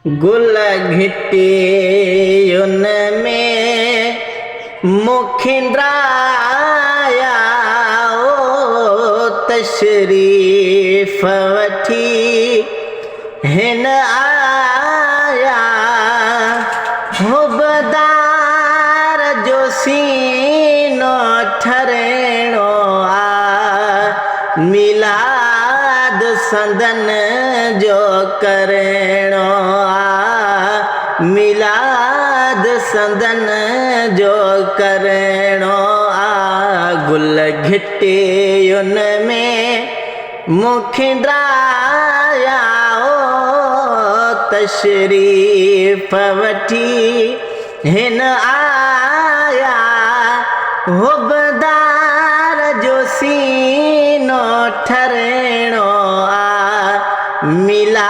गुल घिटी उन में मुखिंद्राया ओ तशरीफ वठी हिन आया हुबदार जो सीनो ठरेणो आ मिलाद संदन जो करेणो आ मिलाद संदन जो करेणो आ गुल घिटे उन में मुखिंद्राया ओ तशरीफ वठी हिन आया हुबदार जो सीनो ठरेणो आ मिला